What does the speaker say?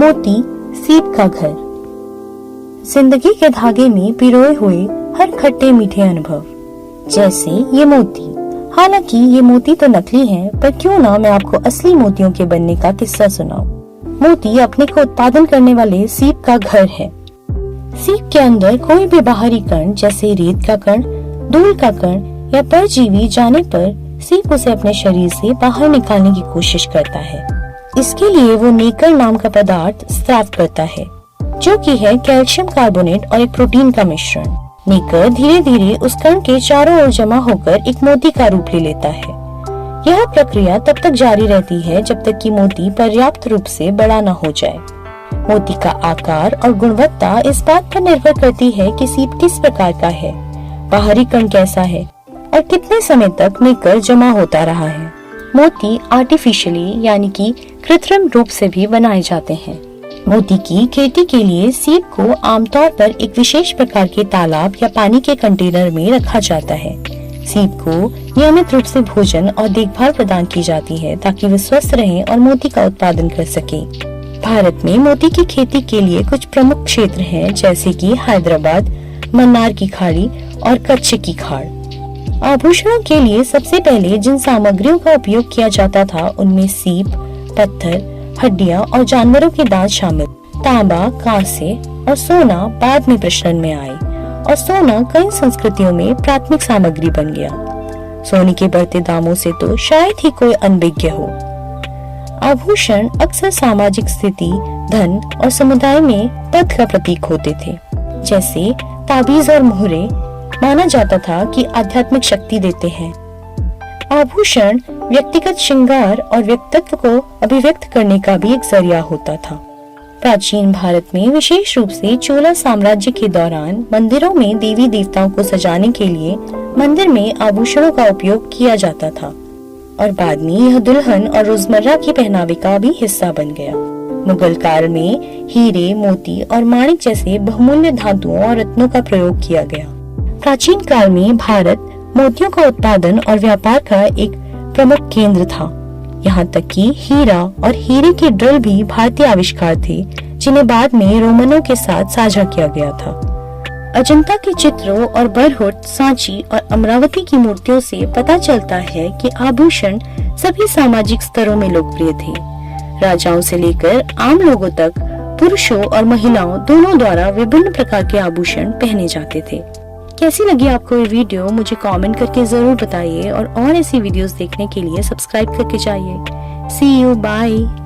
मोती सीप का घर। जिंदगी के धागे में पिरोए हुए हर खट्टे मीठे अनुभव, जैसे ये मोती। हालांकि ये मोती तो नकली हैं, पर क्यों ना मैं आपको असली मोतियों के बनने का किस्सा सुनाऊं। मोती अपने को उत्पादन करने वाले सीप का घर है। सीप के अंदर कोई भी बाहरी कण, जैसे रेत का कण, धूल का कण या परजीवी जाने पर सीप उसे अपने शरीर से बाहर निकालने की कोशिश करता है। इसके लिए वो नेकर नाम का पदार्थ स्राव करता है, जो कि है कैल्शियम कार्बोनेट और एक प्रोटीन का मिश्रण। नेकर धीरे धीरे उस कण के चारों ओर जमा होकर एक मोती का रूप ले लेता है। यह प्रक्रिया तब तक जारी रहती है जब तक कि मोती पर्याप्त रूप से बड़ा न हो जाए। मोती का आकार और गुणवत्ता इस बात पर निर्भर करती है कि सीप किस प्रकार का है, बाहरी कण कैसा है और कितने समय तक नेकर जमा होता रहा है। मोती आर्टिफिशियली यानी कि कृत्रिम रूप से भी बनाए जाते हैं। मोती की खेती के लिए सीप को आमतौर पर एक विशेष प्रकार के तालाब या पानी के कंटेनर में रखा जाता है। सीप को नियमित रूप से भोजन और देखभाल प्रदान की जाती है ताकि वे स्वस्थ रहें और मोती का उत्पादन कर सके। भारत में मोती की खेती के लिए कुछ प्रमुख क्षेत्र हैं, जैसे कि हैदराबाद, मन्नार की खाड़ी और कच्छ की खाड़। आभूषणों के लिए सबसे पहले जिन सामग्रियों का उपयोग किया जाता था उनमें सीप, पत्थर, हड्डियां और जानवरों के दांत शामिल। तांबा, कांसे और सोना बाद में प्रचलन में आए और सोना कई संस्कृतियों में प्राथमिक सामग्री बन गया। सोने के बढ़ते दामों से तो शायद ही कोई अनभिज्ञ हो। आभूषण अक्सर सामाजिक स्थिति, धन और समुदाय में पद का प्रतीक होते थे। जैसे ताबीज और मोहरे माना जाता था कि आध्यात्मिक शक्ति देते हैं। आभूषण व्यक्तिगत श्रृंगार और व्यक्तित्व को अभिव्यक्त करने का भी एक जरिया होता था। प्राचीन भारत में विशेष रूप से चोला साम्राज्य के दौरान मंदिरों में देवी देवताओं को सजाने के लिए मंदिर में आभूषणों का उपयोग किया जाता था और बाद में यह दुल्हन और रोजमर्रा की पहनावे का भी हिस्सा बन गया। मुगल काल में हीरे, मोती और माणिक जैसे बहुमूल्य धातुओं और रत्नों का प्रयोग किया गया। प्राचीन काल में भारत मोतियों का उत्पादन और व्यापार का एक प्रमुख केंद्र था। यहाँ तक कि हीरा और हीरे के ड्रिल भी भारतीय आविष्कार थे, जिन्हें बाद में रोमनों के साथ साझा किया गया था। अजंता के चित्रों और बरहुट, सांची और अमरावती की मूर्तियों से पता चलता है कि आभूषण सभी सामाजिक स्तरों में लोकप्रिय थे। राजाओं से लेकर आम लोगों तक पुरुषों और महिलाओं दोनों द्वारा विभिन्न प्रकार के आभूषण पहने जाते थे। कैसी लगी आपको ये वीडियो मुझे कमेंट करके जरूर बताइए और ऐसी वीडियोस देखने के लिए सब्सक्राइब करके जाइए। See you, bye.